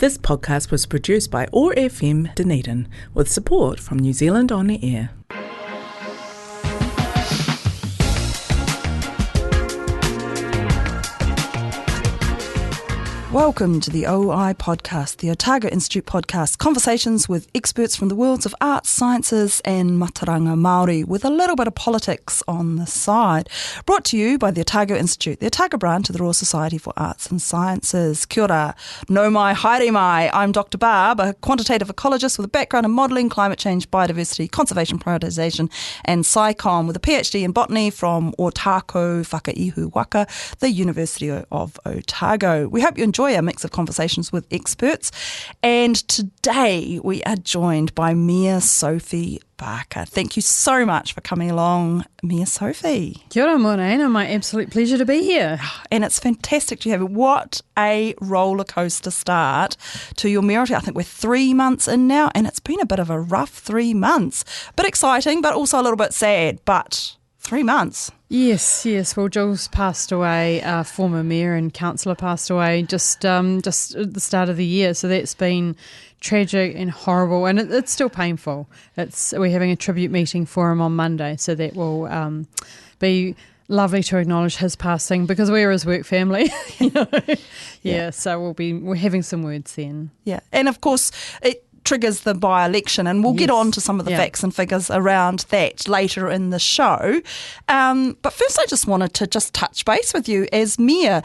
This podcast was produced by OAR FM Dunedin with support from New Zealand On the Air. Welcome to the OI podcast, the Otago Institute podcast, conversations with experts from the worlds of arts, sciences and mataranga Māori with a little bit of politics on the side. Brought to you by the Otago Institute, the Otago branch of the Royal Society for Arts and Sciences. Kia ora, no mai, haere mai. I'm Dr Barb, a quantitative ecologist with a background in modelling, climate change, biodiversity, conservation prioritisation and SciComm with a PhD in botany from Ōtākau Whakaihu Waka, the University of Otago. We hope you enjoy a mix of conversations with experts, and today we are joined by Mayor Sophie Barker. Thank you so much for coming along, Mayor Sophie. Kia ora, Morena. My absolute pleasure to be here. And it's fantastic to have you. What a roller coaster start to your mayoralty. I think we're 3 months in now, and it's been a bit of a rough 3 months. A bit exciting, but also a little bit sad, but 3 months. Yes. Well, Jules passed away, our former mayor and councillor passed away just at the start of the year. So that's been tragic and horrible, and it's still painful. We're having a tribute meeting for him on Monday, so that will be lovely to acknowledge his passing because we're his work family. So we're having some words then. Yeah, and of course it triggers the by-election, and we'll get on to some of the facts and figures around that later in the show. But first I just wanted to touch base with you as mayor.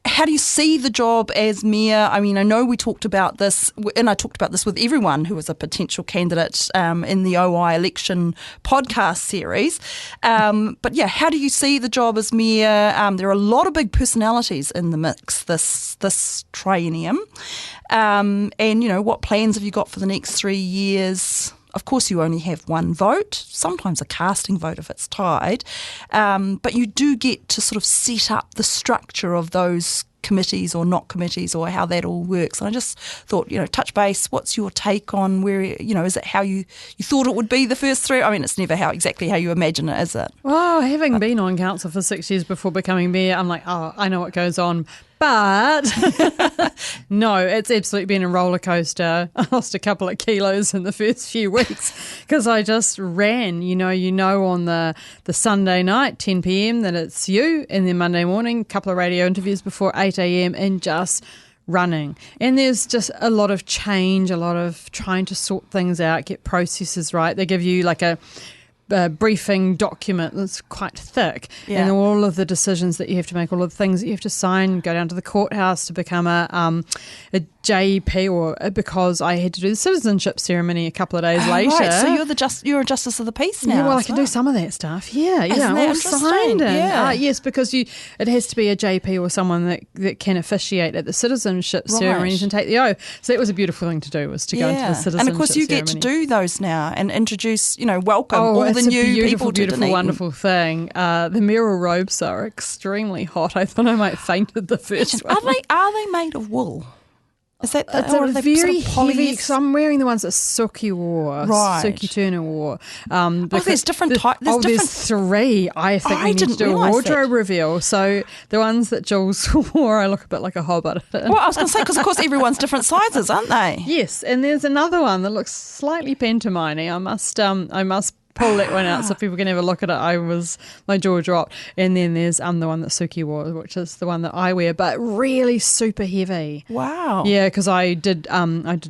How do you see the job as mayor? I mean, I know we talked about this, and I talked about this with everyone who was a potential candidate in the OI election podcast series. But yeah, how do you see the job as mayor? There are a lot of big personalities in the mix this triennium. And, what plans have you got for the next 3 years? Of course, you only have one vote, sometimes a casting vote if it's tied. But you do get to sort of set up the structure of those committees or not committees or how that all works. And I just thought, touch base, what's your take on where, is it how you thought it would be the first 3? I mean, it's never exactly how you imagine it, is it? Well, having been on council for 6 years before becoming mayor, I'm like, I know what goes on. But no, it's absolutely been a roller coaster. I lost a couple of kilos in the first few weeks because I just ran, on the Sunday night, 10 p.m, that it's you, and then Monday morning, a couple of radio interviews before 8 a.m, and just running. And there's just a lot of change, a lot of trying to sort things out, get processes right. They give you like a briefing document that's quite thick, and all of the decisions that you have to make, all of the things that you have to sign, go down to the courthouse to become a JP, or because I had to do the citizenship ceremony a couple of days later. Right, so you're a justice of the peace now. Yeah, well, I can do some of that stuff. Yeah, Isn't that all signed in. Yeah. Yes, because it has to be a JP or someone that can officiate at the citizenship ceremonies and take the oath. So that was a beautiful thing to do, was to go into the citizenship ceremony. And of course, you get to do those now and introduce, welcome all the new people to beautiful, wonderful thing. The mayoral robes are extremely hot. I thought I might have fainted the first one. Are they made of wool? Is that it's a very heavy? Because I'm wearing the ones that Suki wore, Suki Turner wore. There's different types. There's 3. I think we need to do a wardrobe reveal. So the ones that Jules wore, I look a bit like a hobbit. Well, I was going to say, because of course everyone's different sizes, aren't they? Yes, and there's another one that looks slightly pantomime-y. I must pull that one out so people can have a look at it. My jaw dropped. And then there's the one that Suki wore, which is the one that I wear, but really super heavy. Wow. Yeah, because I did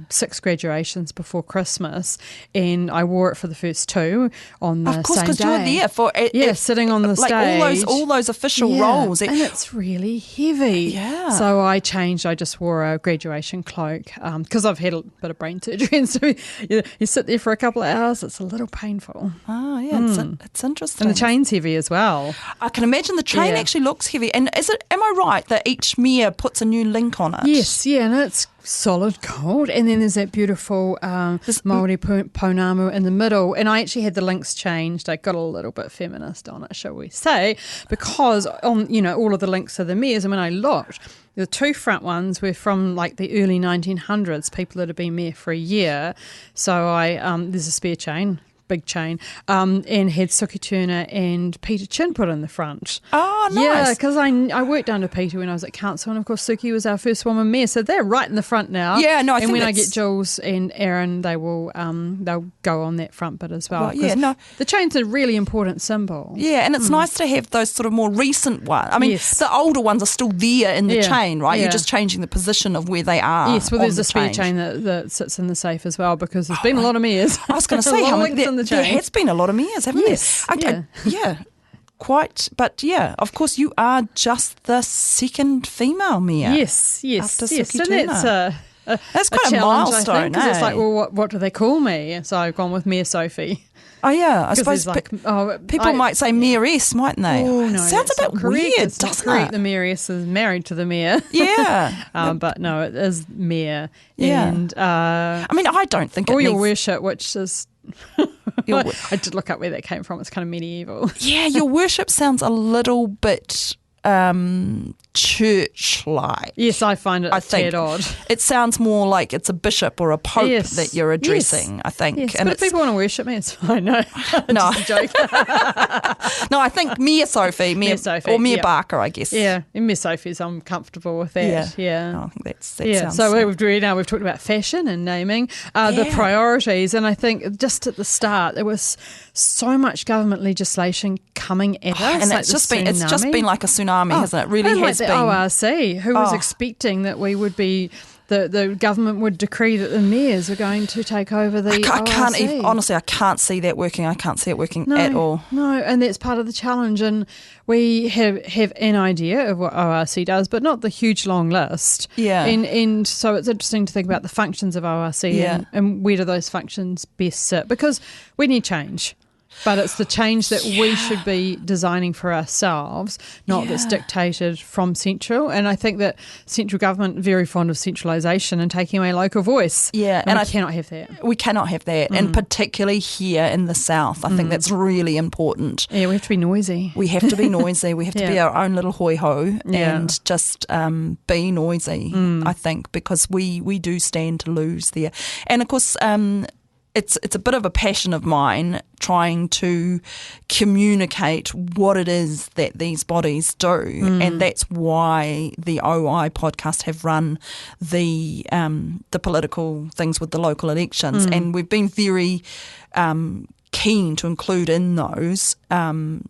6 graduations before Christmas, and I wore it for the first 2 on the same day. Of course, because you were there sitting on the stage. All those official roles. And it's really heavy. Yeah. So I changed. I just wore a graduation cloak because I've had a bit of brain surgery, and so you sit there for a couple of hours. It's a little painful. Oh, yeah, it's interesting. And the chain's heavy as well. I can imagine the chain actually looks heavy. And am I right that each mayor puts a new link on it? Yes, and it's solid gold. And then there's that beautiful Māori pounamu in the middle. And I actually had the links changed. I got a little bit feminist on it, shall we say, because on all of the links of the mayors, and when I looked, the 2 front ones were from like the early 1900s, people that had been mayor for a year. So there's a spare chain big chain, and had Suki Turner and Peter Chin put in the front. Oh, nice. Yeah, because I worked under Peter when I was at council, and of course Suki was our first woman mayor, so they're right in the front now. Yeah, no, I think when I get Jules and Aaron, they will they'll go on that front bit as well. The chain's a really important symbol. Yeah, and it's nice to have those sort of more recent ones. I mean, the older ones are still there in the chain, right? You're just changing the position of where they are. Yes, well, there's a spare chain that sits in the safe as well, because there's been a lot of mayors. I was going to say, there has been a lot of mayors, haven't there? Yeah, quite. But yeah, of course, you are just the second female mayor. Yes. After Suki Turner. That's quite a milestone, because it's like, well, what do they call me? So I've gone with Mayor Sophie. Oh, yeah. I suppose people might say mayoress, mightn't they? Oh, no. Sounds a bit weird, doesn't it? The mayoress is married to the mayor. Yeah. But no, it is mayor. Yeah. And, I mean, I don't think your worship, which is... I did look up where that came from. It's kind of medieval. Yeah, your worship sounds a little bit... church-like. Yes, I find it a tad odd. It sounds more like it's a bishop or a pope that you're addressing, I think. Yes, but if people want to worship me, it's fine. No, just a joke. No, I think Mayor Sophie, or Mayor Barker, I guess. Yeah, and Mayor Sophie's, I'm comfortable with that. Yeah. No, I think that sounds... So we've talked about fashion and naming, the priorities, and I think just at the start there was so much government legislation coming at us. And it's just been like a tsunami, hasn't it? Really has been. The ORC, who was expecting that we would be, the government would decree that the mayors are going to take over the ORC. Honestly, I can't see that working. I can't see it working at all. No, and that's part of the challenge. And we have an idea of what ORC does, but not the huge long list. Yeah. And so it's interesting to think about the functions of ORC and where do those functions best sit, because we need change. But it's the change that we should be designing for ourselves, not that's dictated from central. And I think that central government very fond of centralisation and taking away local voice. Yeah, and we cannot have that. We cannot have that, and particularly here in the south, I think that's really important. Yeah, we have to be noisy. We have to be noisy. We have to be our own little hoi-ho and just be noisy, I think, because we do stand to lose there. And of course, it's a bit of a passion of mine trying to communicate what it is that these bodies do, and that's why the OI podcast have run the political things with the local elections, and we've been very keen to include in those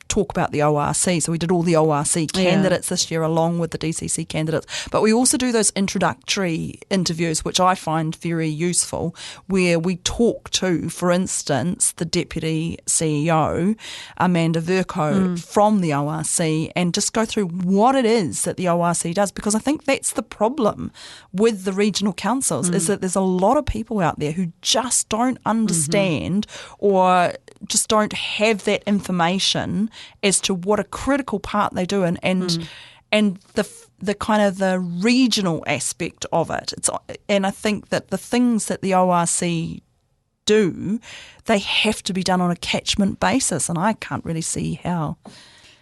talk about the ORC. So we did all the ORC candidates this year along with the DCC candidates. But we also do those introductory interviews, which I find very useful, where we talk to, for instance, the Deputy CEO, Amanda Vercoe, from the ORC, and just go through what it is that the ORC does. Because I think that's the problem with the regional councils, is that there's a lot of people out there who just don't understand or just don't have that information as to what a critical part they do and the kind of the regional aspect of it. And I think that the things that the ORC do, they have to be done on a catchment basis, and I can't really see how.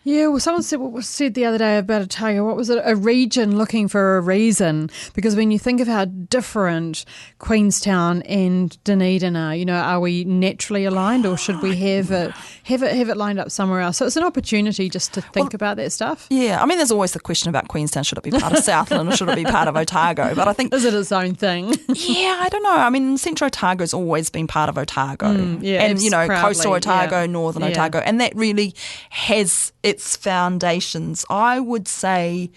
Yeah, well, someone said what was said the other day about Otago. What was it? A region looking for a reason. Because when you think of how different Queenstown and Dunedin are, are we naturally aligned, or should we have it lined up somewhere else? So it's an opportunity just to think about that stuff. Yeah, I mean, there's always the question about Queenstown. Should it be part of Southland or should it be part of Otago? But I think, is it its own thing? Yeah, I don't know. I mean, Central Otago's always been part of Otago, and proudly, coastal Otago, northern Otago, and that really has its foundations, I would say,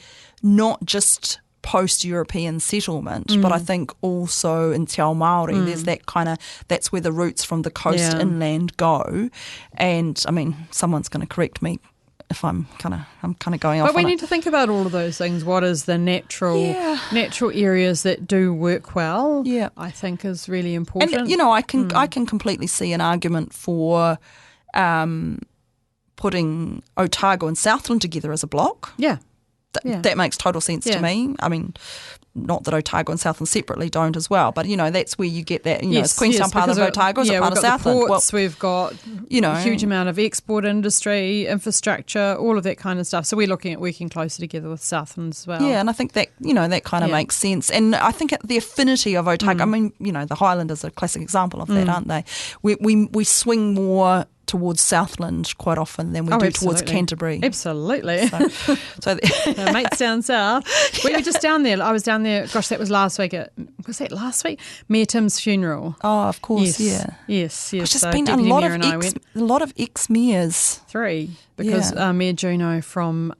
not just post-European settlement, but I think also in Te Ao Māori, there's that that's where the roots from the coast inland go. And I mean, someone's going to correct me if I'm kind of going off. But we need to think about all of those things. What is the natural areas that do work well? Yeah, I think is really important. And I can completely see an argument for putting Otago and Southland together as a block. Yeah. That makes total sense to me. I mean, not that Otago and Southland separately don't as well, but, that's where you get that, yes, is Queenstown part of Otago, is it part of Southland? We've got the ports, we've got a huge amount of export industry, infrastructure, all of that kind of stuff. So we're looking at working closer together with Southland as well. Yeah, and I think that, that kind of makes sense. And I think the affinity of Otago, I mean, the Highlanders are a classic example of that, aren't they? We swing more towards Southland quite often than we do towards Canterbury. Absolutely. So mates down south. We were just down there. I was down there, gosh, that was last week. Was that last week? Mayor Tim's funeral. Oh, of course, Yes. There's just been a lot of ex-mayors. 3, because Mayor Juno from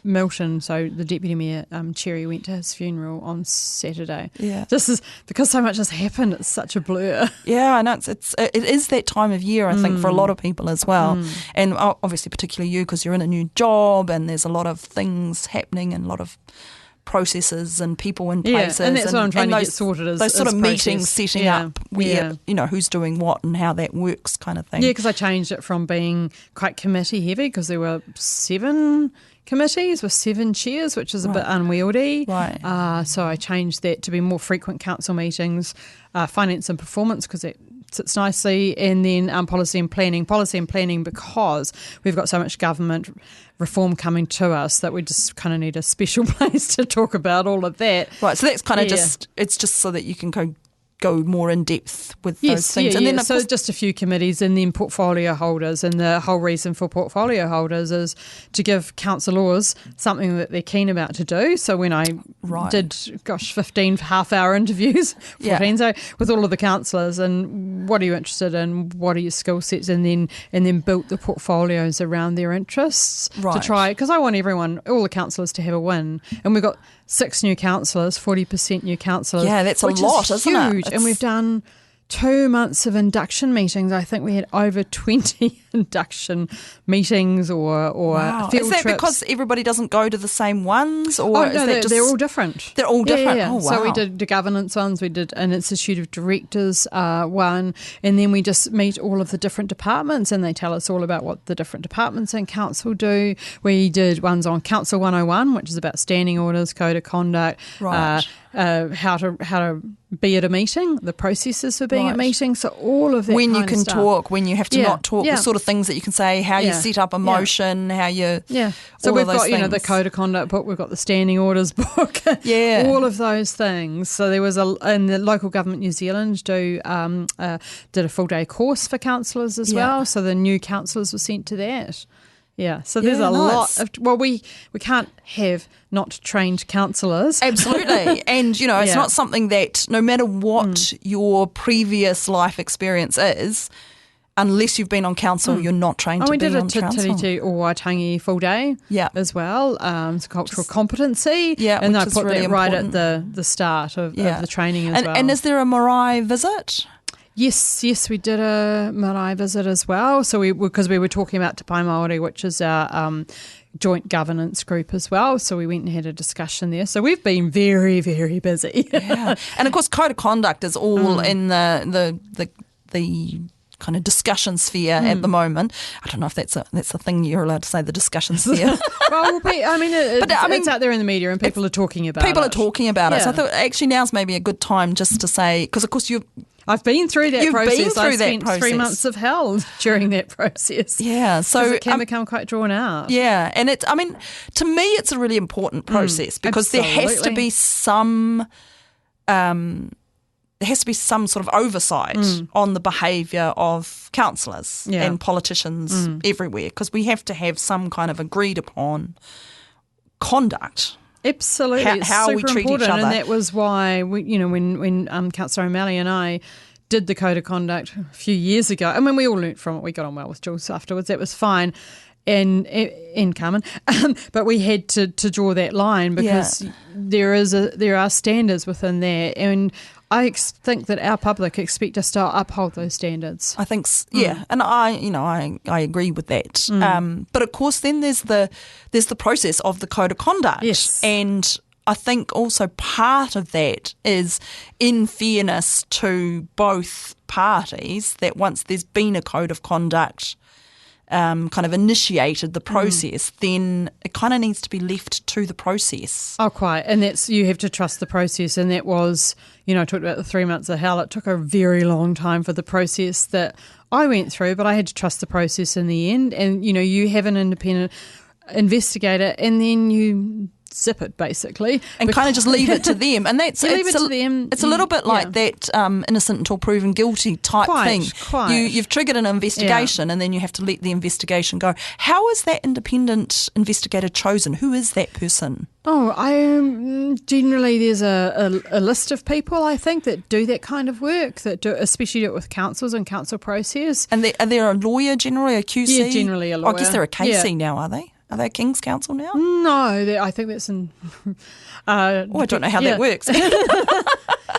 Milton, so the Deputy Mayor, Cherry, went to his funeral on Saturday. Yeah. This is, because so much has happened, it's such a blur. Yeah, I know. It is that time of year, I think, for a lot of people as well. And obviously particularly you, because you're in a new job and there's a lot of things happening and a lot of processes and people in places. And that's what I'm trying to get sorted as those sort of meetings process. setting up where, who's doing what and how that works kind of thing. Yeah, because I changed it from being quite committee heavy, because there were 7 committees with 7 chairs, which is a bit unwieldy. Right. So I changed that to be more frequent council meetings, finance and performance, because it sits nicely, and then policy and planning because we've got so much government reform coming to us that we just kind of need a special place to talk about all of that. Right, so that's kind of it's just so that you can go more in depth with those things. And then so just a few committees, and then portfolio holders, and the whole reason for portfolio holders is to give councillors something that they're keen about to do. So when I did 15 half-hour interviews, 14, so with all of the councillors, and what are you interested in, what are your skill sets, and then built the portfolios around their interests to try, because I want all the councillors to have a win, and we've got 6 new councillors, 40% new councillors. Yeah, that's a lot, isn't it? And we've done 2 months of induction meetings. I think we had over 20 induction meetings or field trips. Is that because everybody doesn't go to the same ones? Or no, they're all different. They're all different? Yeah. Oh, wow. So we did the governance ones, we did an Institute of Directors one, and then we just meet all of the different departments, and they tell us all about what the different departments in council do. We did ones on Council 101, which is about standing orders, code of conduct, how to be at a meeting, the processes for being at meetings, so all of that. When kind you can of stuff. talk, when you have to not talk, the sort of things that you can say, how you set up a motion, how you. Yeah. So we've got the code of conduct book, we've got the standing orders book, all of those things. So there was and the local government New Zealand did a full day course for councillors as well. So the new councillors were sent to that. Yeah, so there's a lot of. Well, we can't have not trained councillors. Absolutely, and it's not something that no matter what your previous life experience is, unless you've been on council, you're not trained to be on council. We did a Tiriti o Waitangi full day as well, it's cultural competency, and I put really that right at the start of the training as well. And is there a marae visit? Yes, we did a marae visit as well. So because we were talking about Te Pai Māori, which is our joint governance group as well. So we went and had a discussion there. So we've been very, very busy. And of course, code of conduct is all in the kind of discussion sphere at the moment. I don't know if that's a thing you're allowed to say, the discussion sphere. Well, it's out there in the media and people are talking about it. People are talking about it. So I thought actually now's maybe a good time just to say, because of course I've been through that process. I spent 3 months of hell during that process. Yeah, so it can become quite drawn out. Yeah, and to me, it's a really important process because there has to be some sort of oversight on the behaviour of councillors and politicians everywhere, because we have to have some kind of agreed upon conduct. Absolutely, how we treat important. each other, and that was why when Councillor O'Malley and I did the code of conduct a few years ago. I mean, we all learnt from it. We got on well with Jules afterwards. That was fine. And Carmen, but we had to draw that line because there are standards within there, and I think that our public expect us to uphold those standards. I think, and I agree with that. But of course, then there's the process of the code of conduct, and I think also part of that is, in fairness to both parties, that once there's been a code of conduct kind of initiated the process, then it kind of needs to be left to the process. Oh, quite. And that's, you have to trust the process. And that was, I talked about the 3 months of hell. It took a very long time for the process that I went through, but I had to trust the process in the end. And, you have an independent investigator and then you zip it basically and kind of just leave it to them, and that's leave it to them. It's a little bit like that innocent until proven guilty type thing. You've triggered an investigation, and then you have to let the investigation go. How is that independent investigator chosen? Who is that person? Oh, generally there's a list of people, I think, that do that kind of work, that do, especially do it with councils and council process. And are there a lawyer generally, a QC? Yeah, generally a lawyer. I guess they're a KC now, are they? Are they King's Council now? No, I think that's in... I don't know how that works.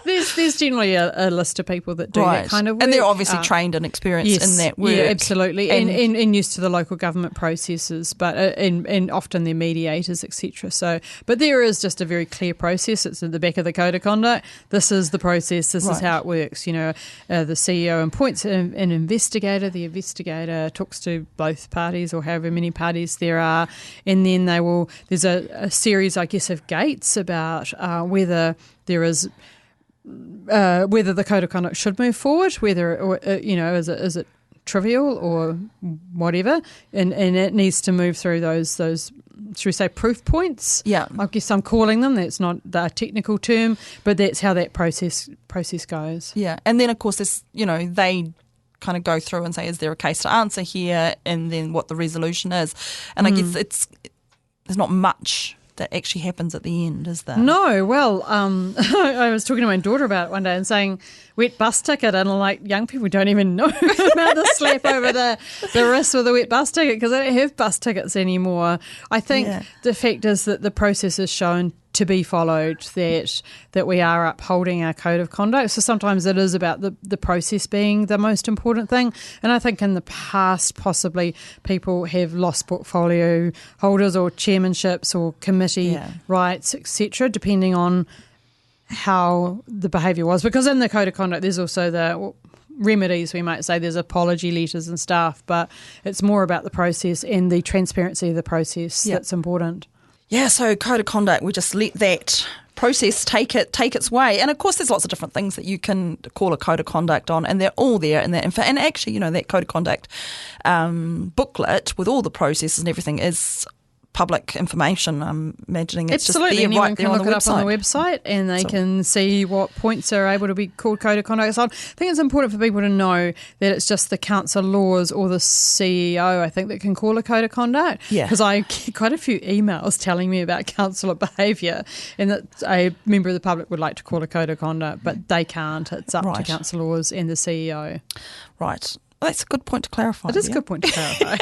There's generally a list of people that do that kind of work. And they're obviously trained and experienced in that work. Yeah, absolutely. And used to the local government processes, but and often they're mediators, etc. So, but there is just a very clear process. It's at the back of the Code of Conduct. This is the process. This is how it works. The CEO appoints an investigator. The investigator talks to both parties or however many parties there are, and then there's a series, I guess, of gates about whether there is whether the Code of Conduct should move forward, whether is it trivial or whatever, and it needs to move through those should we say proof points? Yeah, I guess I'm calling them. That's not the technical term, but that's how that process goes. Yeah, and then of course this they kind of go through and say, is there a case to answer here, and then what the resolution is, and I guess there's not much that actually happens at the end, is there? No, well, I was talking to my daughter about it one day and saying wet bus ticket, and I'm like, young people don't even know about the slap over the wrist with a wet bus ticket because they don't have bus tickets anymore. I think the fact is that the process is shown to be followed, that we are upholding our Code of Conduct. So sometimes it is about the process being the most important thing. And I think in the past, possibly people have lost portfolio holders or chairmanships or committee rights, etc., depending on how the behaviour was. Because in the Code of Conduct, there's also the remedies, we might say. There's apology letters and stuff, but it's more about the process and the transparency of the process that's important. Yeah, so Code of Conduct, we just let that process take its way. And of course there's lots of different things that you can call a Code of Conduct on, and they're all there in that info. And actually, that Code of Conduct booklet with all the processes and everything is public information. I'm imagining it's absolutely just there, anyone right there can on look the it website. up on the website, and they can see what points are able to be called Code of Conduct. So I think it's important for people to know that it's just the council laws or the CEO, I think, that can call a Code of Conduct. Yeah. Because I get quite a few emails telling me about councillor behaviour, and that a member of the public would like to call a Code of Conduct, but they can't. It's up to council laws and the CEO. Right. Well, that's a good point to clarify. It is a good point to clarify.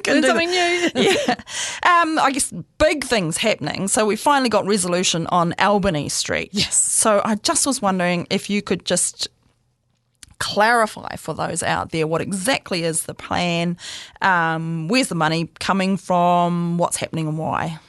Learn something new. Yeah. I guess big things happening. So we finally got resolution on Albany Street. Yes. So I just was wondering if you could just clarify for those out there what exactly is the plan, where's the money coming from, what's happening and why.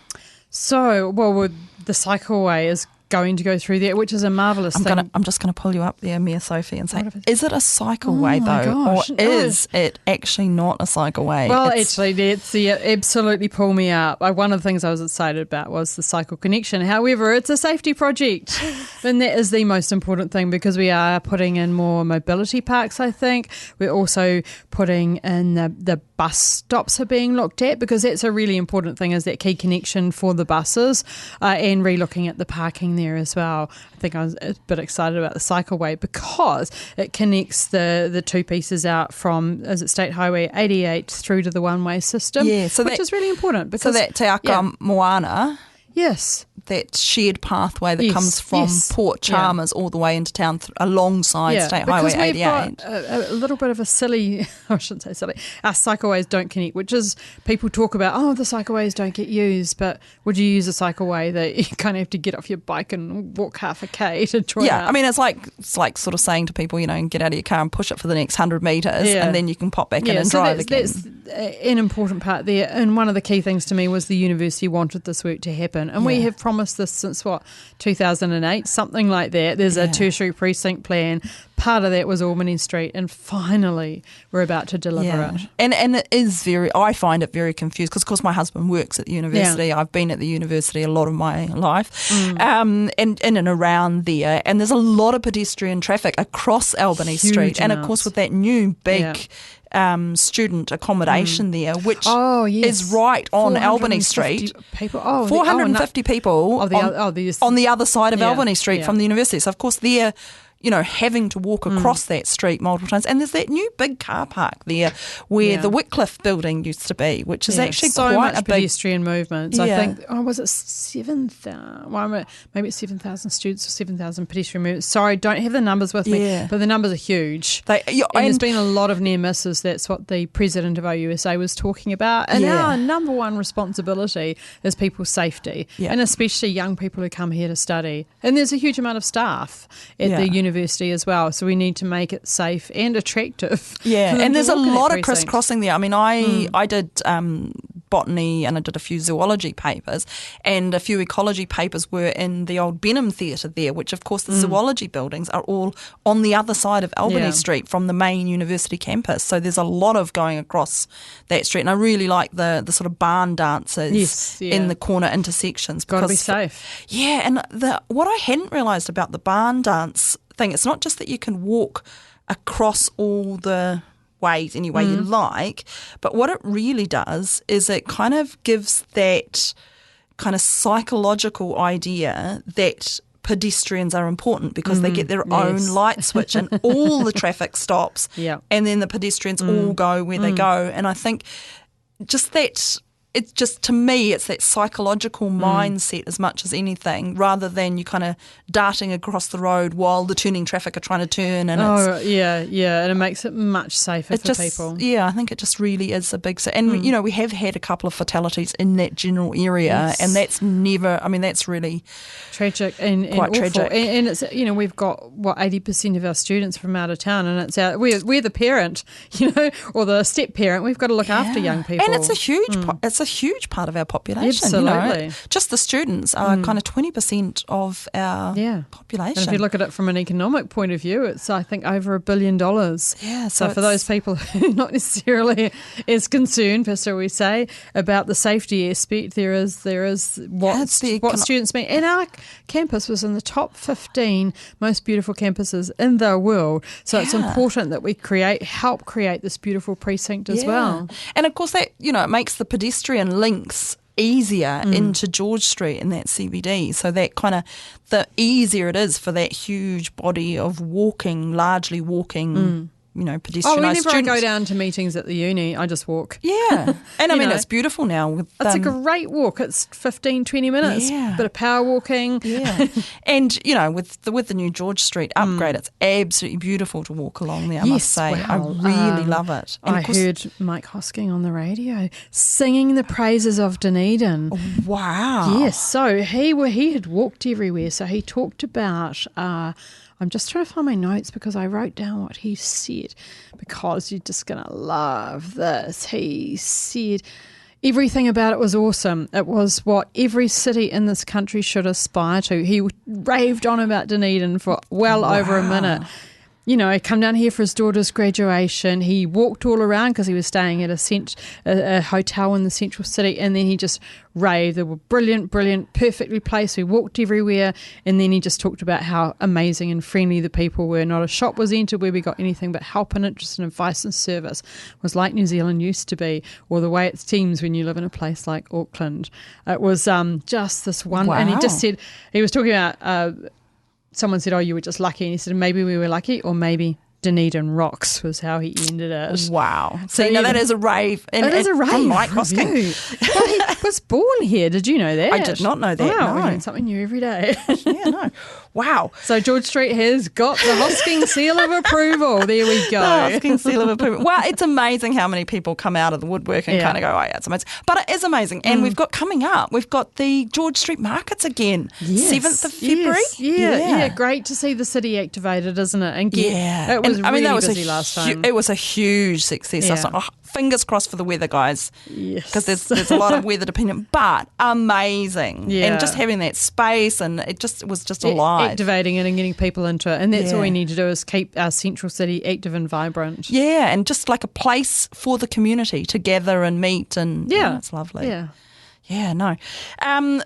So, the cycleway is going to go through there, which is a marvellous thing. I'm just going to pull you up there, Mia Sophie, and say, is it a cycleway though, or is it actually not a cycleway? Well, actually, that's absolutely pull me up. One of the things I was excited about was the cycle connection. However, it's a safety project, and that is the most important thing because we are putting in more mobility parks, I think. We're also putting in the bus stops are being looked at because that's a really important thing, is that key connection for the buses, and re-looking at the parking there as well. I think I was a bit excited about the cycleway because it connects the two pieces out from, is it State Highway 88 through to the one-way system, which is really important. Because, so that Te Aka Moana, yes, that shared pathway that comes from Port Chalmers all the way into town alongside State Highway 88. Because we've got a little bit of a silly, I shouldn't say silly, our cycleways don't connect, which is, people talk about, the cycleways don't get used, but would you use a cycleway that you kind of have to get off your bike and walk half a K to join up? I mean, it's like sort of saying to people, get out of your car and push it for the next 100 metres and then you can pop back in and drive again. That's an important part there. And one of the key things to me was the university wanted this work to happen. And we have promised this since 2008, something like that. There's a tertiary precinct plan part of that was Albany Street, and finally we're about to deliver it. And it is I find it very confused because, of course, my husband works at the university. Yeah. I've been at the university a lot of my life, and in and around there. And there's a lot of pedestrian traffic across Albany Huge Street. And, of amounts. course, with that new big student accommodation there, which yes. is right on Albany Street. 450 people on the other side of Albany Street from the university. So, of course, they're having to walk across that street multiple times. And there's that new big car park there where the Wycliffe building used to be, which is actually so quite much a big pedestrian movements. I think, was it 7,000? Well, maybe it's 7,000 students or 7,000 pedestrian movements. Sorry, don't have the numbers with me, but the numbers are huge. And there's been a lot of near misses. That's what the president of OUSA was talking about. And our number one responsibility is people's safety, and especially young people who come here to study. And there's a huge amount of staff at the university as well, so we need to make it safe and attractive. And there's a lot of crisscrossing there. I mean, I did botany and I did a few zoology papers, and a few ecology papers were in the old Benham Theatre there, which of course the zoology buildings are all on the other side of Albany Street from the main university campus. So there's a lot of going across that street, and I really like the sort of barn dances in the corner intersections. Got to be safe. Yeah, and what I hadn't realised about the barn dance thing, it's not just that you can walk across all the ways any way you like, but what it really does is it kind of gives that kind of psychological idea that pedestrians are important because they get their own light switch and all the traffic stops and then the pedestrians all go where they go. And I think just that, it's just, to me, it's that psychological mindset as much as anything, rather than you kind of darting across the road while the turning traffic are trying to turn. And and it makes it much safer for people. Yeah, I think it just really is a big... And, we have had a couple of fatalities in that general area, and that's that's really... tragic and quite awful. tragic. And it's, we've got, 80% of our students from out of town, and it's we're the parent, or the step-parent. We've got to look after young people. And it's a huge part of our population. Absolutely. Just the students are kind of 20% of our population. And if you look at it from an economic point of view, it's, I think, over $1 billion. Yeah. So for those people who are not necessarily as concerned, so we say, about the safety aspect, there is what students mean. And our campus was in the top 15 most beautiful campuses in the world. So it's important that we help create this beautiful precinct as well. And of course that, it makes the pedestrian links easier into George Street in that CBD. So that kind of, the easier it is for that huge body of largely walking pedestrianised whenever students. I go down to meetings at the uni, I just walk. Yeah. And it's beautiful now. It's a great walk. It's 15, 20 minutes. Yeah. Bit of power walking. Yeah. And, with the new George Street upgrade, it's absolutely beautiful to walk along there, I must say. Wow. I really love it. And I heard Mike Hosking on the radio singing the praises of Dunedin. Wow. Yes. So he had walked everywhere. So he talked about... I'm just trying to find my notes because I wrote down what he said, because you're just going to love this. He said everything about it was awesome. It was what every city in this country should aspire to. He raved on about Dunedin for over a minute. He come down here for his daughter's graduation. He walked all around because he was staying at a hotel in the central city, and then he just raved. They were brilliant, perfectly placed. We walked everywhere, and then he just talked about how amazing and friendly the people were. Not a shop was entered where we got anything but help and interest and advice and service. It was like New Zealand used to be, or the way it seems when you live in a place like Auckland. It was just this one, and he just said, he was talking about... someone said, you were just lucky. And he said, maybe we were lucky, or maybe Dunedin rocks, was how he ended it. Wow. So, that is a rave. It is a rave. From Mike Hosking. Well, he was born here. Did you know that? I did not know that. Wow, no. we learn something new every day. No. Wow. So George Street has got the Hosking seal of approval. There we go. The Hosking seal of approval. Well, it's amazing how many people come out of the woodwork and kind of go, it's amazing. But it is amazing. And we've got the George Street markets again. Yes. 7th of February. Yes. Yeah. Great to see the city activated, isn't it? And was really busy last time. It was a huge success. I was like, fingers crossed for the weather, guys. Yes. Because there's a lot of weather dependent, but amazing. Yeah. And just having that space, and it was just alive. Activating it and getting people into it. And that's all we need to do is keep our central city active and vibrant. Yeah, and just like a place for the community to gather and meet, and it's lovely. Yeah. Yeah, no.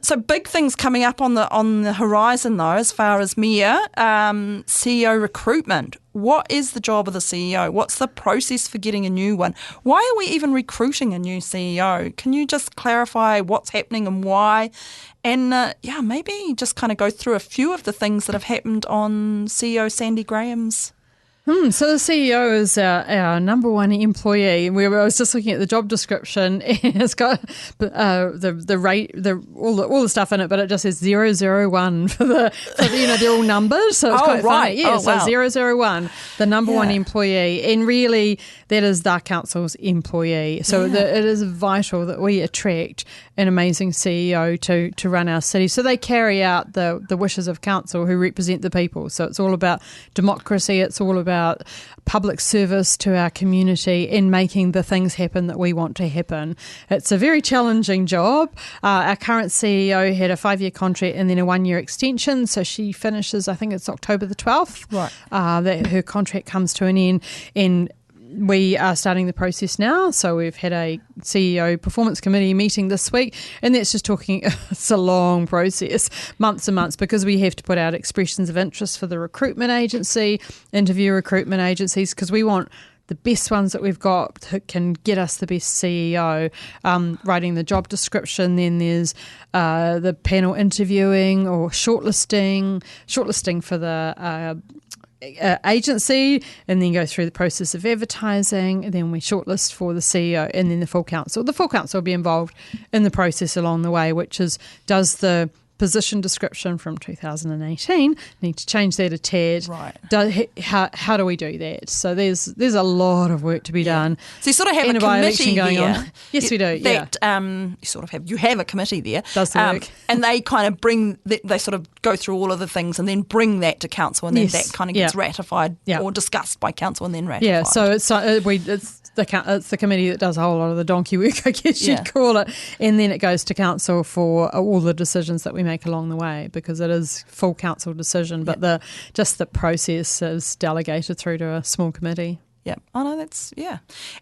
So big things coming up on the horizon, though, as far as Mia, CEO recruitment. What is the job of the CEO? What's the process for getting a new one? Why are we even recruiting a new CEO? Can you just clarify what's happening and why? And maybe just kind of go through a few of the things that have happened on CEO Sandy Graham's. So the CEO is our number one employee. I was just looking at the job description, and it's got the rate, all the stuff in it, but it just says 001 for the they're all numbers, so it's quite funny. Yeah, so 001, the number one employee, and really that is the council's employee. So it is vital that we attract an amazing CEO to run our city. So they carry out the wishes of council, who represent the people. So it's all about democracy. It's all about public service to our community and making the things happen that we want to happen. It's a very challenging job. Our current CEO had a 5-year contract and then a 1-year extension. So she finishes, I think it's October the 12th. Right. That her contract comes to an end, and we are starting the process now. So we've had a CEO performance committee meeting this week, and that's just talking, it's a long process, months and months, because we have to put out expressions of interest for the recruitment agency, interview recruitment agencies, because we want the best ones that we've got that can get us the best CEO, writing the job description. Then there's the panel interviewing or shortlisting for the agency, and then go through the process of advertising, and then we shortlist for the CEO, and then the full council. The full council will be involved in the process along the way, which is, does the position description from 2018 need to change that a tad? Right. How do we do that? So there's a lot of work to be done. So you sort of have a committee going there. On. Yes, we do. That you have a committee there. Does the work. And they kind of they sort of go through all of the things and then bring that to council, and then that kind of gets ratified or discussed by council and then ratified. Yeah. So it's the committee that does a whole lot of the donkey work, I guess you'd call it, and then it goes to council for all the decisions that we make along the way, because it is full council decision, but the process is delegated through to a small committee. Yeah, I know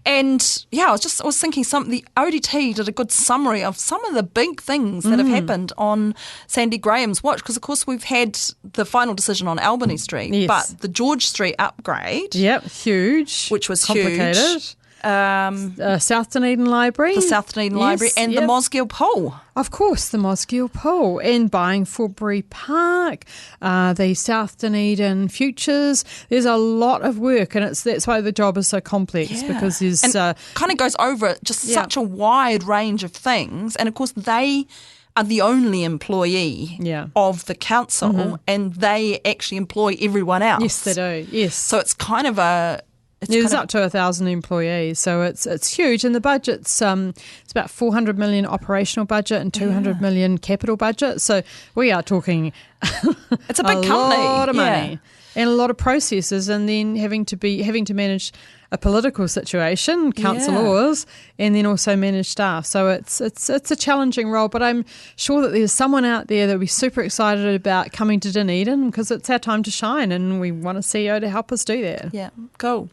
and I was thinking the ODT did a good summary of some of the big things that have happened on Sandy Graham's watch, because of course we've had the final decision on Albany Street, but the George Street upgrade, huge, which was complicated. Huge. South Dunedin Library. The South Dunedin Library and the Mosgiel Pool. Of course, the Mosgiel Pool, and buying Forbury Park, the South Dunedin futures. There's a lot of work, and that's why the job is so complex, because there's kind of goes over such a wide range of things, and of course they are the only employee of the council, and they actually employ everyone else. Yes, they do. Yes, so it's kind of a. There's up to 1,000 employees, so it's huge, and the budget's it's about 400 million operational budget and 200 million capital budget. So we are talking it's a big company, a lot of money and a lot of processes, and then having to manage a political situation, councillors, and then also manage staff. So it's a challenging role, but I'm sure that there's someone out there that will be super excited about coming to Dunedin, because it's our time to shine, and we want a CEO to help us do that. Yeah, cool.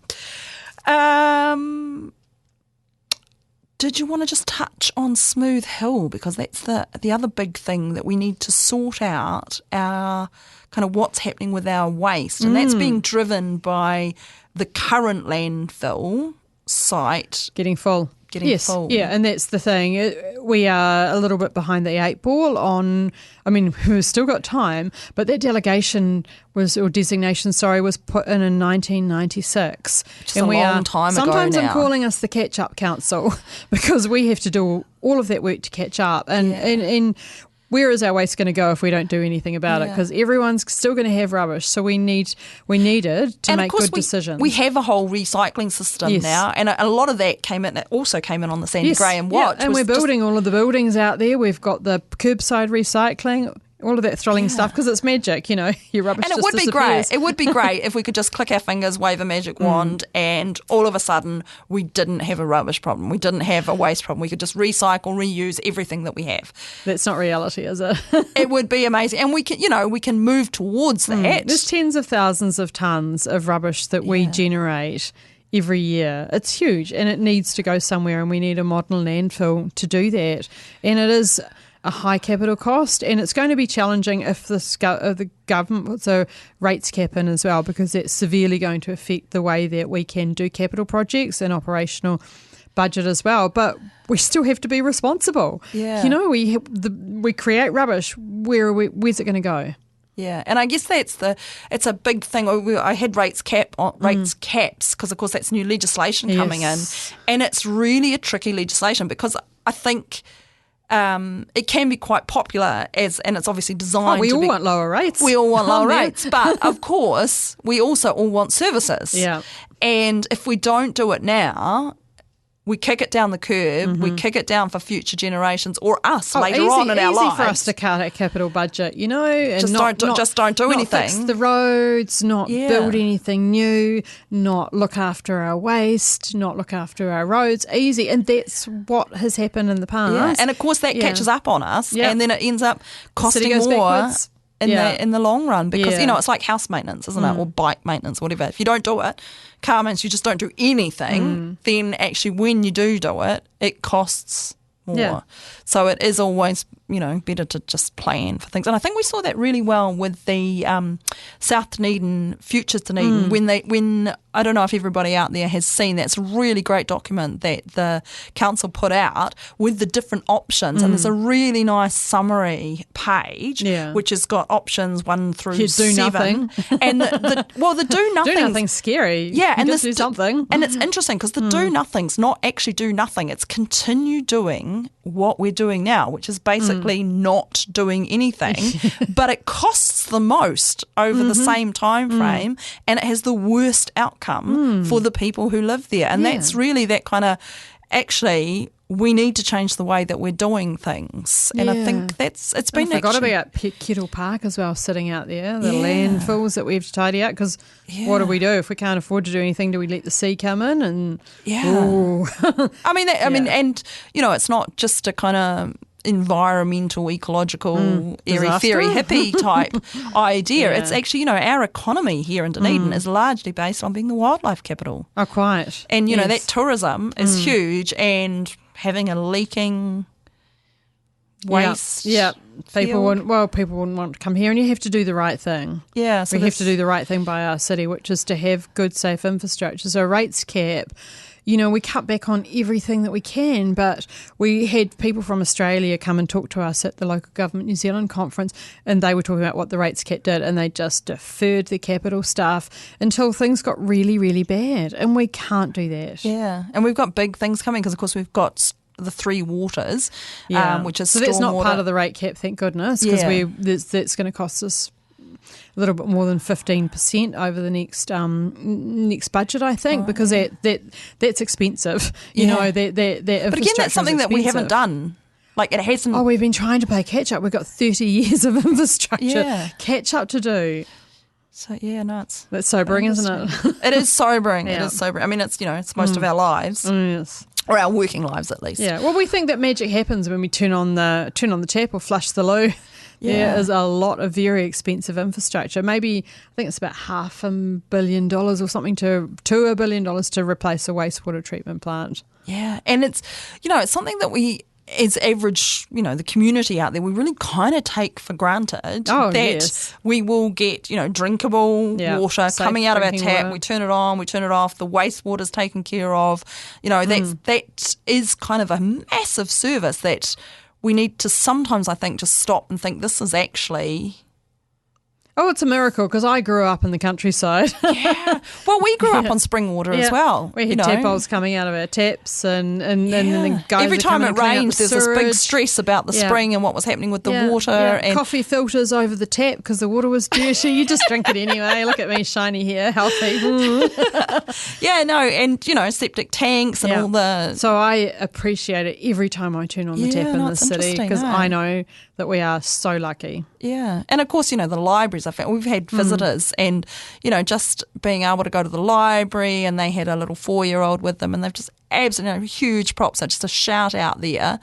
Did you want to just touch on Smooth Hill, because that's the other big thing that we need to sort out, our kind of what's happening with our waste, and that's being driven by the current landfill site getting full. Full. Yeah, and that's the thing. We are a little bit behind the 8 ball on, I mean, we've still got time, but that designation was put in 1996. Which is a long time ago now. Sometimes I'm calling us the catch-up council, because we have to do all of that work to catch up. And where is our waste going to go if we don't do anything about it? Because everyone's still going to have rubbish. So we needed to make good decisions. We have a whole recycling system now, and a lot of that came in on the Sandy Graham watch. And we're building all of the buildings out there. We've got the curbside recycling. all of that thrilling stuff, because it's magic, your rubbish And it just would be disappears. great. It would be great if we could just click our fingers, wave a magic wand, and all of a sudden we didn't have a rubbish problem. We didn't have a waste problem. We could just recycle, reuse everything that we have. That's not reality, is it? It would be amazing. And we can move towards that. There's tens of thousands of tonnes of rubbish that we generate every year. It's huge, and it needs to go somewhere, and we need a modern landfill to do that. And it is a high capital cost, and it's going to be challenging if the government puts a rates cap in as well, because it's severely going to affect the way that we can do capital projects and operational budget as well. But we still have to be responsible. Yeah. We create rubbish. Where's it going to go? Yeah, and I guess it's a big thing. I had rates caps, because of course that's new legislation coming in, and it's really a tricky legislation, because I think it can be quite popular and it's obviously designed. We all want lower rates. We all want lower rates, but of course we also all want services. Yeah, and if we don't do it now, we kick it down the curb, we kick it down for future generations or us later on in our lives. Easy for us to cut our capital budget, and just don't do anything. Fix the roads, not build anything new, not look after our waste, not look after our roads. Easy, and that's what has happened in the past. Yeah. And of course that catches up on us, and then it ends up costing more. Backwards. In the long run, because it's like house maintenance, isn't it, or bike maintenance, whatever. If you don't do it, car maintenance, you just don't do anything, then actually when you do it, it costs more. Yeah. So it is always, better to just plan for things. And I think we saw that really well with the South Dunedin, Futures Dunedin, when I don't know if everybody out there has seen that. It's a really great document that the council put out with the different options, and there's a really nice summary page which has got options 1 through 7. Nothing. And the do nothing. Do nothing's scary. Yeah, and just do something. And it's interesting because the do nothing's not actually do nothing. It's continue doing what we're doing now, which is basically not doing anything, but it costs the most over the same time frame, and it has the worst outcome for the people who live there. And that's really that kind of, actually, we need to change the way that we're doing things. And I think it's been... I forgot about Kettle Park as well, sitting out there, the landfills that we have to tidy out, because what do we do? If we can't afford to do anything, do we let the sea come in? And I mean, and, it's not just a kind of environmental, ecological, airy-fairy hippie type idea. It's actually, our economy here in Dunedin is largely based on being the wildlife capital. Oh, quite. And, that tourism is huge, and having a leaking waste. Yeah. People wouldn't want to come here, and you have to do the right thing. Yeah. So we have to do the right thing by our city, which is to have good, safe infrastructure. So a rates cap, we cut back on everything that we can, but we had people from Australia come and talk to us at the local government New Zealand conference, and they were talking about what the rates cap did, and they just deferred the capital staff until things got really, really bad, and we can't do that. Yeah, and we've got big things coming, because of course we've got the 3 waters, which is so that's not stormwater. part of the rate cap, thank goodness, because that's going to cost us a little bit more than 15% over the next budget, I think, because that's expensive. That but again, that's something that we haven't done. Like, it hasn't. Oh, we've been trying to play catch up. We've got 30 years of infrastructure catch up to do. So it's that's sobering, isn't it? It is sobering. It is sobering. I mean, it's it's most of our lives. Yes. Or our working lives, at least. Yeah. Well, we think that magic happens when we turn on the tap or flush the loo. There is a lot of very expensive infrastructure. Maybe, I think it's about $500 million or something to $1 billion to replace a wastewater treatment plant. Yeah, and it's, it's something that we, as average, the community out there, we really kind of take for granted that we will get, drinkable water coming out of our tap. Water. We turn it on, we turn it off. The wastewater's taken care of. That is kind of a massive service that we need to sometimes, I think, just stop and think this is actually Oh, it's a miracle because I grew up in the countryside. Yeah. Well, we grew up on spring water as well. We had tap bowls coming out of our taps and then the guys every time it rained, there's this big sewage. stress about the spring and what was happening with the water. And coffee filters over the tap because the water was dirty. You just drink it anyway. Look at me, shiny hair, healthy. and septic tanks and all the... So I appreciate it every time I turn on the tap in the city because I know that we are so lucky. Yeah. And of course, the libraries, we've had visitors and, just being able to go to the library, and they had a little 4-year-old with them, and they've just absolutely huge props. So just a shout out there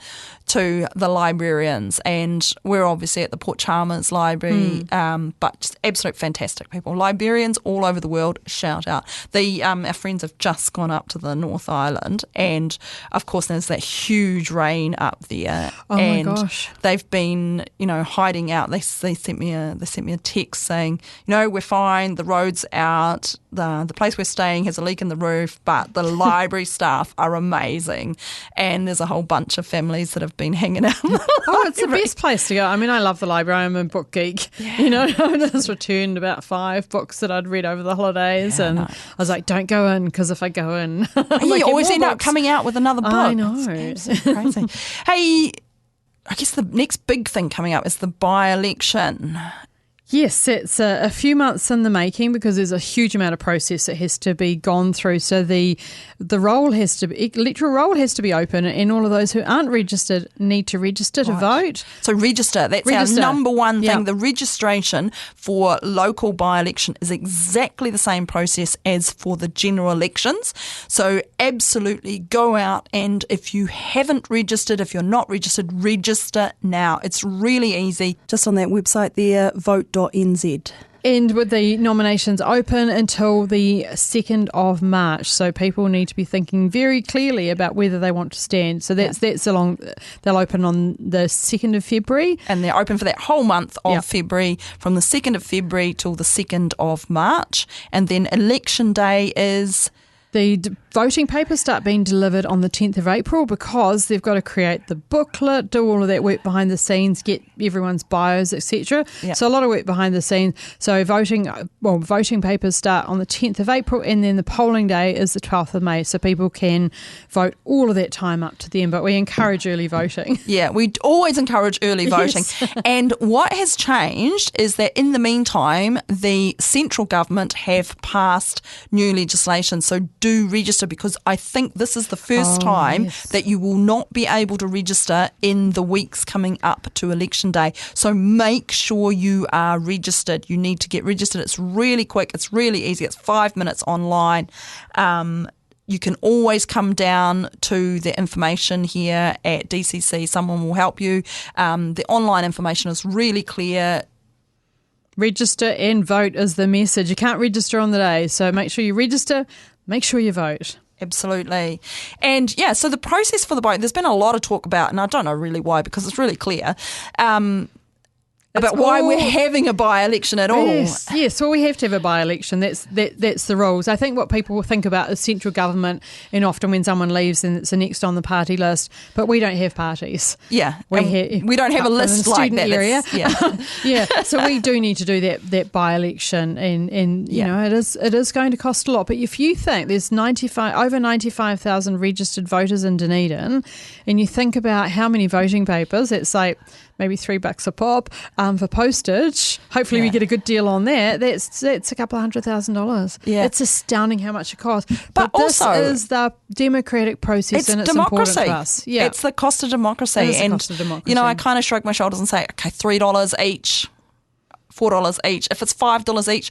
to the librarians, and we're obviously at the Port Chalmers Library, but just absolute fantastic people. Librarians all over the world, shout out. Our friends have just gone up to the North Island, and of course there's that huge rain up there. Oh and my gosh! They've been hiding out. They sent me a text saying, we're fine. The road's out. The place we're staying has a leak in the roof, but the library staff are amazing, and there's a whole bunch of families that have been hanging out. It's the best place to go. I mean, I love the library. I'm a book geek. I just returned about 5 books that I'd read over the holidays, and I was like, don't go in, because if I go in, you always end up coming out with another book. I know. It's crazy. Hey, I guess the next big thing coming up is the by-election. Yes, it's a few months in the making because there's a huge amount of process that has to be gone through. So the electoral roll has to be open, and all of those who aren't registered need to register to vote. So register. That's our number one thing. The registration for local by-election is exactly the same process as for the general elections. So absolutely go out, and if you haven't registered, if you're not registered, register now. It's really easy. Just on that website there, vote.nz. And with the nominations open until the 2nd of March. So people need to be thinking very clearly about whether they want to stand. So that's they'll open on the 2nd of February. And they're open for that whole month of February, from the 2nd of February till the 2nd of March. And then election day is... The voting papers start being delivered on the 10th of April because they've got to create the booklet, do all of that work behind the scenes, get everyone's bios, etc. So a lot of work behind the scenes. So voting papers start on the 10th of April, and then the polling day is the 12th of May. So people can vote all of that time up to then, but we encourage early voting. Yeah, we always encourage early voting. Yes. And what has changed is that in the meantime, the central government have passed new legislation. So do register, because I think this is the first time that you will not be able to register in the weeks coming up to election day. So make sure you are registered. You need to get registered. It's really quick. It's really easy. It's 5 minutes online. You can always come down to the information here at DCC. Someone will help you. The online information is really clear. Register and vote is the message. You can't register on the day, so make sure you register. Make sure you vote. Absolutely. And so the process for the vote, there's been a lot of talk about, and I don't know really why, because it's really clear, about why we're having a by-election at all. Yes. Well, we have to have a by-election. That's the rules. I think what people will think about is central government, and often when someone leaves, then it's the next on the party list. But we don't have parties. Yeah, we don't have a list like that. Area. So we do need to do that by-election, and it is going to cost a lot. But if you think there's over 95,000 registered voters in Dunedin, and you think about how many voting papers, it's like maybe $3 a pop for postage. Hopefully we get a good deal on that. That's a couple of $100,000. Yeah. It's astounding how much it costs. But also, this is the democratic process, and it's democracy. Important to us. Yeah. It's the cost of democracy. It is the cost of democracy. I kind of shrug my shoulders and say, okay, $3 each, $4 each. If it's $5 each,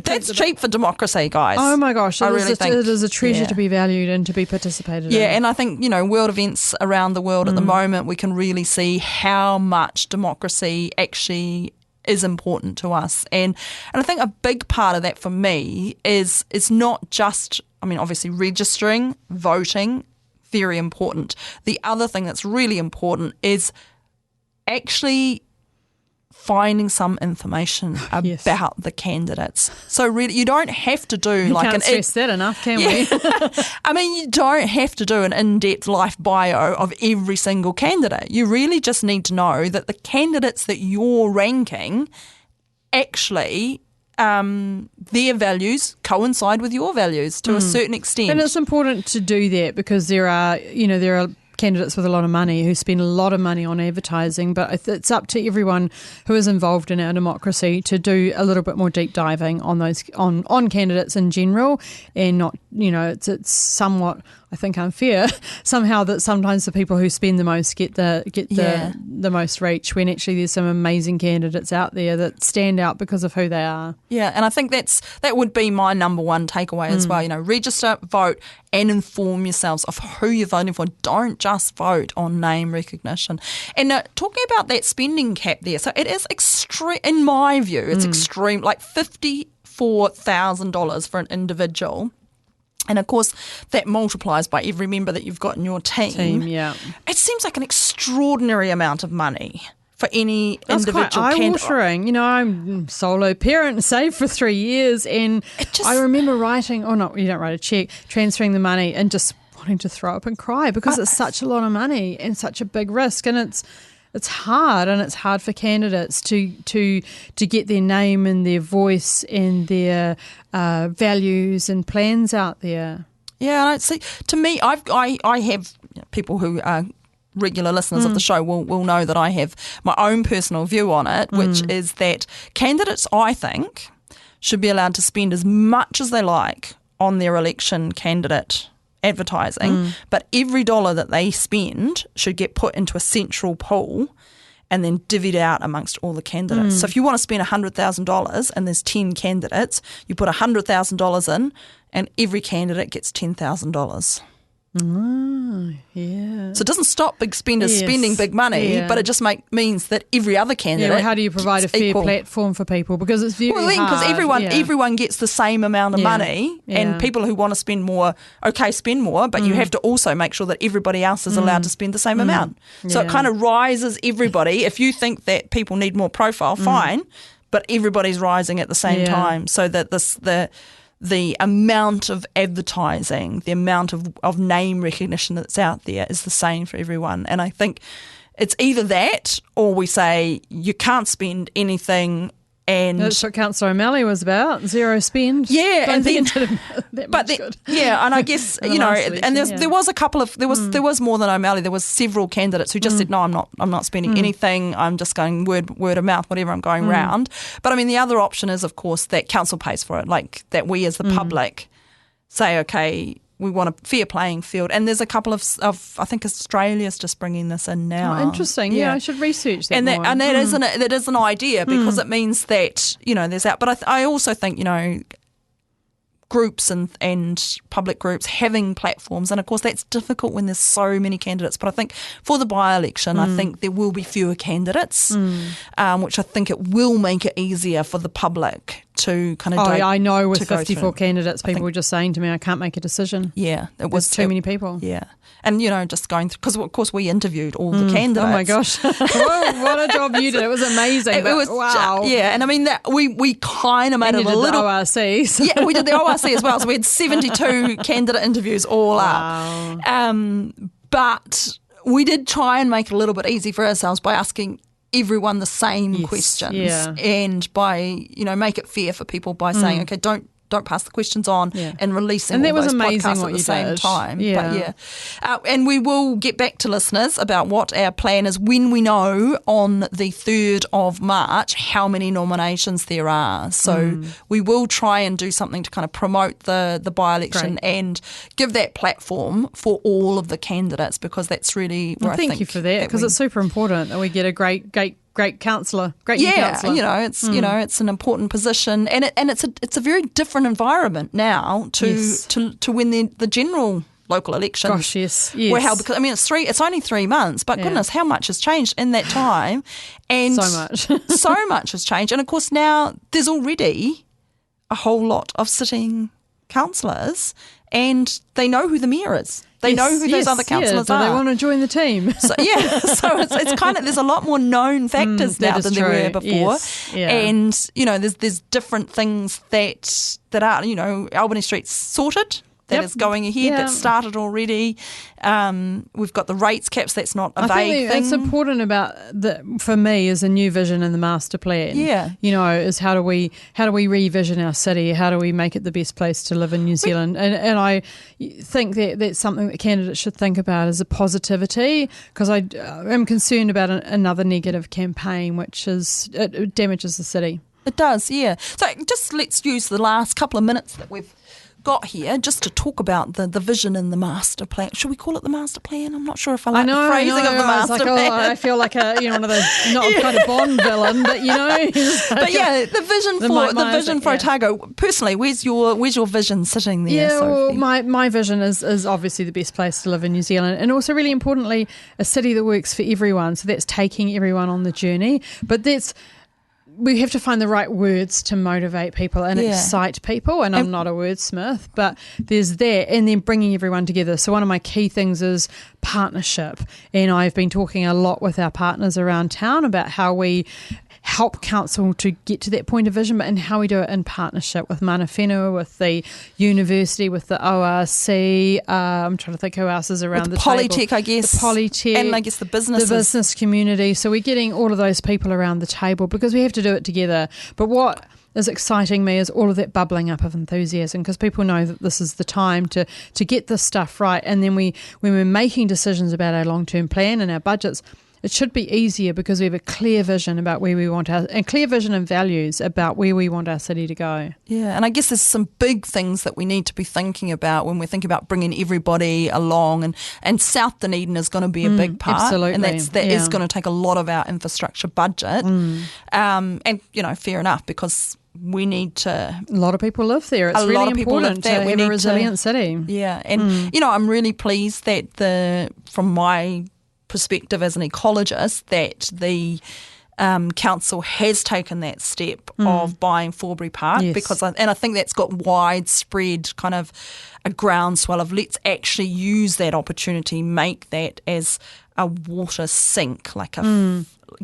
that's cheap for democracy, guys. Oh my gosh, I really think it is a treasure to be valued and to be participated in. Yeah, and I think, world events around the world at the moment, we can really see how much democracy actually is important to us. And I think a big part of that for me is not just, obviously registering, voting, very important. The other thing that's really important is actually finding some information about the candidates. So really, you don't have to do can't stress that enough, can we? You don't have to do an in-depth life bio of every single candidate. You really just need to know that the candidates that you're ranking actually their values coincide with your values to a certain extent. And it's important to do that because there are candidates with a lot of money who spend a lot of money on advertising, but it's up to everyone who is involved in our democracy to do a little bit more deep diving on those on candidates in general, and not, it's somewhat, I think, unfair somehow that sometimes the people who spend the most get the most reach, when actually there's some amazing candidates out there that stand out because of who they are. Yeah, and I think that would be my number one takeaway as well. Register, vote, and inform yourselves of who you're voting for. Don't just vote on name recognition. And talking about that spending cap there, so it is extreme, in my view, it's extreme, like $54,000 for an individual. And, of course, that multiplies by every member that you've got in your team. It seems like an extraordinary amount of money for any individual candidate. It's quite eye-watering. I'm a solo parent, saved for 3 years, and I remember writing, you don't write a cheque, transferring the money and just wanting to throw up and cry because it's such a lot of money and such a big risk, and it's hard, and it's hard for candidates to get their name and their voice and their values and plans out there. Yeah, I see. To me, I have people who are regular listeners of the show will know that I have my own personal view on it, which is that candidates, I think, should be allowed to spend as much as they like on their election candidate advertising, but every dollar that they spend should get put into a central pool and then divvied out amongst all the candidates. So if you want to spend $100,000 and there's 10 candidates, you put $100,000 in and every candidate gets $10,000. Yeah. So it doesn't stop big spenders spending big money, but it just means that every other candidate. How do you provide a fair platform for people? Because it's very hard. Because everyone gets the same amount of money, and people who want to spend more, spend more, but you have to also make sure that everybody else is allowed to spend the same amount. So it kind of rises everybody. If you think that people need more profile, fine, but everybody's rising at the same time, so that the amount of advertising, the amount of name recognition that's out there is the same for everyone. And I think it's either that or we say you can't spend anything. And that's what Councillor O'Malley was about, zero spend. Yeah, and then, and I guess and there was a couple of there was more than O'Malley. There was several candidates who just said, no, I'm not spending anything. I'm just going word of mouth, whatever I'm going round. But I mean, the other option is, of course, that council pays for it, like that we as the public say, okay, we want a fair playing field. And there's a couple of I think Australia's just bringing this in now. Oh, interesting. Yeah, I should research that and more. And that is an idea, because it means that, there's that. But I also think, groups and public groups having platforms, and of course that's difficult when there's so many candidates, but I think for the by-election I think there will be fewer candidates, which I think it will make it easier for the public to kind of I know with 54 candidates, people were just saying to me, I can't make a decision. Yeah, it was too many people. Yeah. And, just going through, because of course we interviewed all the candidates. Oh my gosh. What a job you did. It was amazing. It was, wow. And I mean, that we kind of made it a little. The ORCs. Yeah, we did the ORC as well. So we had 72 candidate interviews all up. But we did try and make it a little bit easy for ourselves by asking everyone the same questions, and by make it fair for people by saying, okay, don't pass the questions on and releasing and all that was those amazing podcasts what at the you same did. time. And we will get back to listeners about what our plan is when we know on the 3rd of March how many nominations there are. So we will try and do something to kind of promote the by-election and give that platform for all of the candidates, because that's really where thank you for that, because it's super important that we get a great councillor, new councillor. It's an important position, and it's a very different environment now to win the general local election. Gosh, yes. Were held, because it's only 3 months, but goodness, how much has changed in that time? And so much, so much has changed, and of course now there's already a whole lot of sitting councillors, and they know who the mayor is. They know who those other councillors are. They want to join the team. So it's kind of, there's a lot more known factors now than there were before. Yes. Yeah. And, there's different things that are, Albany Street's sorted. that is going ahead, that started already. We've got the rates caps, that's not a vague thing. It's important for me is a new vision in the master plan. Yeah. Is how do we revision our city? How do we make it the best place to live in New Zealand? And I think that's something that candidates should think about as a positivity, because I am concerned about another negative campaign, which is it damages the city. It does, yeah. So just let's use the last couple of minutes that we've got here just to talk about the vision in the master plan. Should we call it the master plan? I'm not sure if I like the phrasing of the master plan. I feel like one of those, not quite a Bond villain, but But yeah, the vision for Otago. Personally, where's your vision sitting there? Yeah, Sophie? well, my vision is obviously the best place to live in New Zealand, and also really importantly, a city that works for everyone. So that's taking everyone on the journey, but we have to find the right words to motivate people and excite people. And I'm not a wordsmith, but there's that. And then bringing everyone together. So one of my key things is partnership. And I've been talking a lot with our partners around town about how we help council to get to that point of vision, and how we do it in partnership with Mana Whenua, with the university, with the ORC. I'm trying to think who else is around with the Polytech, I guess. The Polytech. And I guess the businesses. The business community. So we're getting all of those people around the table because we have to do it together. But what is exciting me is all of that bubbling up of enthusiasm, because people know that this is the time to get this stuff right. And then when we're making decisions about our long-term plan and our budgets, it should be easier because we have a clear vision about where we want and clear vision and values about where we want our city to go. Yeah, and I guess there's some big things that we need to be thinking about when we're thinking about bringing everybody along, and South Dunedin is going to be a big part. Absolutely. And that is going to take a lot of our infrastructure budget. And, fair enough, because we need to... A lot of people live there. It's really important to have a resilient city. Yeah, and, I'm really pleased that from my perspective as an ecologist, that the council has taken that step of buying Forbury Park, because I think that's got widespread kind of a groundswell of let's actually use that opportunity, make that as a water sink,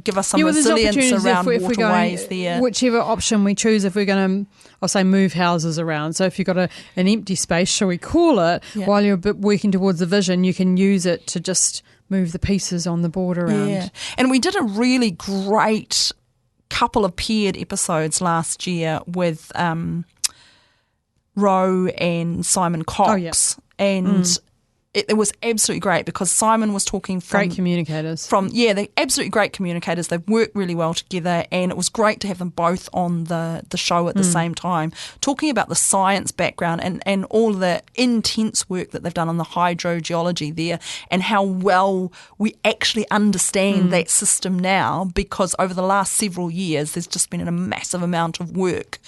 give us some resilience around waterways there. Whichever option we choose, if we're going to, I'll say, move houses around. So if you've got an empty space, shall we call it, while you're working towards the vision, you can use it to just move the pieces on the board around. Yeah, and we did a really great couple of paired episodes last year with Ro and Simon Cox. And it was absolutely great because Simon was talking from... Great communicators. They're absolutely great communicators. They've worked really well together, and it was great to have them both on the show at the same time, talking about the science background and all the intense work that they've done on the hydrogeology there, and how well we actually understand that system now, because over the last several years there's just been a massive amount of work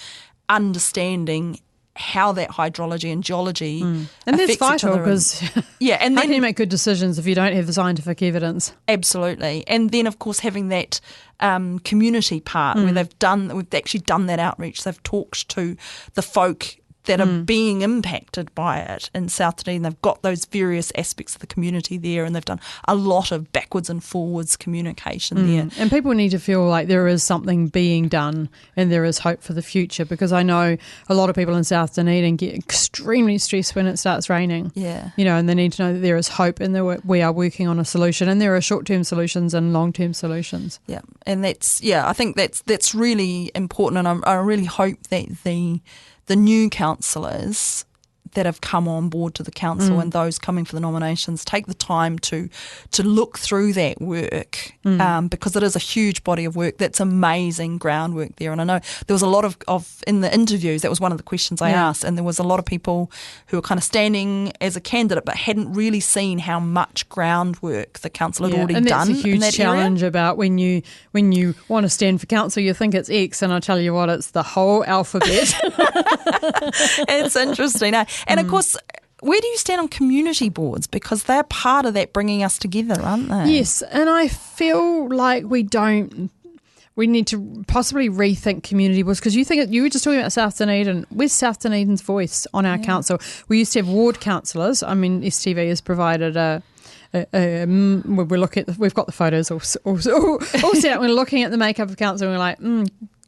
understanding how that hydrology and geology and that's vital, because how can you make good decisions if you don't have the scientific evidence? Absolutely. And then of course having that community part where we've actually done that outreach. They've talked to the folk that are being impacted by it in South Dunedin. They've got those various aspects of the community there, and they've done a lot of backwards and forwards communication there. And people need to feel like there is something being done and there is hope for the future, because I know a lot of people in South Dunedin get extremely stressed when it starts raining. Yeah. And they need to know that there is hope and that we are working on a solution, and there are short-term solutions and long-term solutions. Yeah, and I think that's really important, and I really hope that the new councillors that have come on board to the council and those coming for the nominations take the time to look through that work, because it is a huge body of work. That's amazing groundwork there. And I know there was a lot of in the interviews, that was one of the questions I asked, and there was a lot of people who were kind of standing as a candidate but hadn't really seen how much groundwork the council had already done. And that's a huge that challenge area. About when you want to stand for council, you think it's X, and I tell you what, it's the whole alphabet. It's interesting. And of course, where do you stand on community boards? Because they're part of that bringing us together, aren't they? Yes, and I feel like we need to possibly rethink community boards, because you were just talking about South Dunedin. Where's South Dunedin's voice on our council? We used to have ward councillors. I mean, STV has provided we've got the photos all set up. We're looking at the makeup of council and we're like,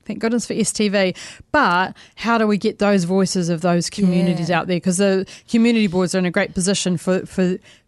Thank goodness for STV. But how do we get those voices of those communities out there? Because the community boards are in a great position for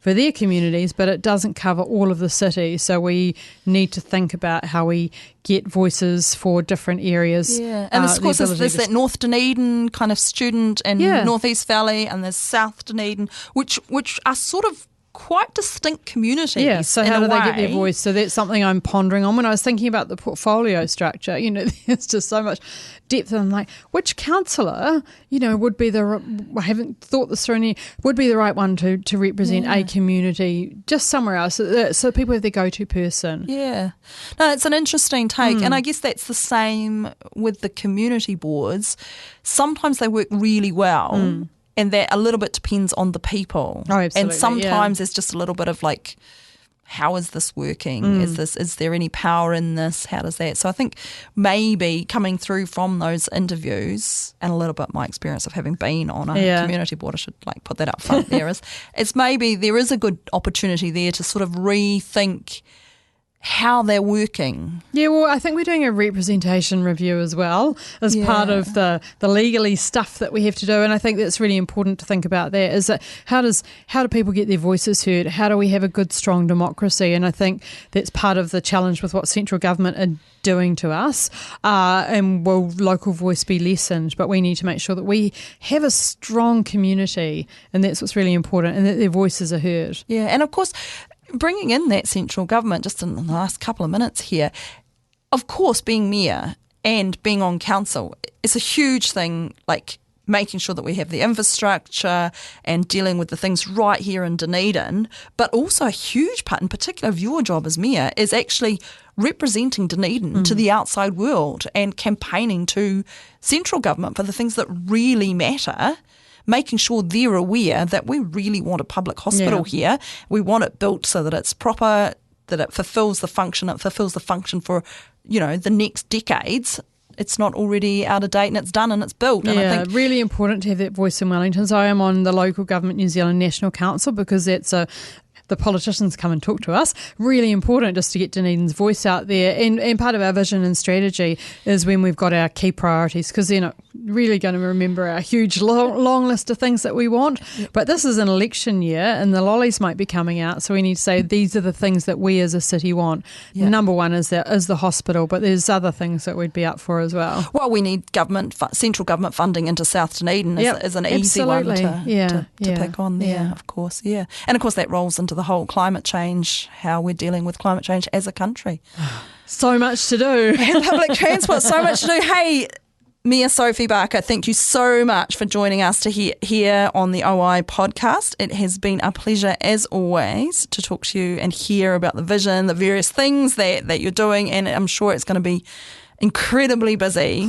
their communities, but it doesn't cover all of the city. So we need to think about how we get voices for different areas. Yeah, and of course there's that North Dunedin kind of student and North East Valley, and there's South Dunedin, which are sort of quite distinct communities. Yeah, so how do they get their voice? So that's something I'm pondering on when I was thinking about the portfolio structure. There's just so much depth. And I'm like, which councillor, would be I haven't thought this through would be the right one to represent a community just somewhere else, so people have their go-to person. Yeah. No, it's an interesting take. And I guess that's the same with the community boards. Sometimes they work really well. And that a little bit depends on the people. Oh, absolutely. And sometimes there's just a little bit of like, how is this working? Is there any power in this? How does that? So I think maybe coming through from those interviews and a little bit my experience of having been on a community board, I should put that up front there, it's maybe there is a good opportunity there to sort of rethink how they're working. Yeah, well, I think we're doing a representation review as well as part of the legally stuff that we have to do, and I think that's really important to think about there, is that how do people get their voices heard? How do we have a good, strong democracy? And I think that's part of the challenge with what central government are doing to us, and will local voice be lessened? But we need to make sure that we have a strong community, and that's what's really important, and that their voices are heard. Yeah, and of course, bringing in that central government just in the last couple of minutes here, of course, being mayor and being on council is a huge thing, like making sure that we have the infrastructure and dealing with the things right here in Dunedin, but also a huge part in particular of your job as mayor is actually representing Dunedin to the outside world and campaigning to central government for the things that really matter, making sure they're aware that we really want a public hospital here. We want it built so that it's proper, that it fulfills the function. It fulfills the function for, the next decades. It's not already out of date, and it's done and it's built. And I think really important to have that voice in Wellington. So I am on the local government New Zealand National Council because that's the politicians come and talk to us. Really important just to get Dunedin's voice out there. And part of our vision and strategy is when we've got our key priorities, because they're not really going to remember our huge long list of things that we want. But this is an election year and the lollies might be coming out. So we need to say these are the things that we as a city want. Number one is the hospital, but there's other things that we'd be up for as well. Well, we need central government funding into South Dunedin is an easy one to pick on there, of course. Yeah. And of course that rolls into the whole climate change, how we're dealing with climate change as a country. So much to do. And public transport, so much to do. Hey, Mayor Sophie Barker, thank you so much for joining us to here on the OI podcast. It has been a pleasure, as always, to talk to you and hear about the vision, the various things that you're doing, and I'm sure it's going to be incredibly busy.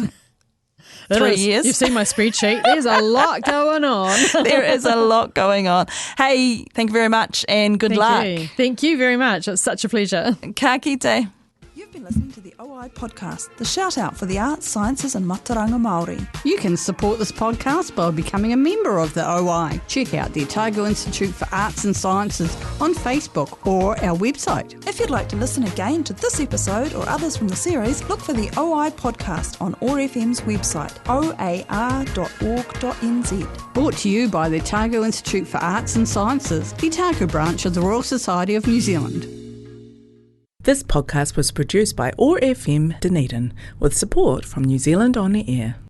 3 years. You've seen my spreadsheet. There's a lot going on. There is a lot going on. Hey, thank you very much and good luck. Thank you very much. It's such a pleasure. Ka kite. You've been listening to the OI podcast, the shout out for the arts, sciences and mataranga Māori. You can support this podcast by becoming a member of the OI. Check out the Otago Institute for Arts and Sciences on Facebook or our website. If you'd like to listen again to this episode or others from the series, look for the OI podcast on OAR FM's website, oar.org.nz. Brought to you by the Otago Institute for Arts and Sciences, the Otago branch of the Royal Society of New Zealand. This podcast was produced by OAR FM Dunedin with support from New Zealand On Air.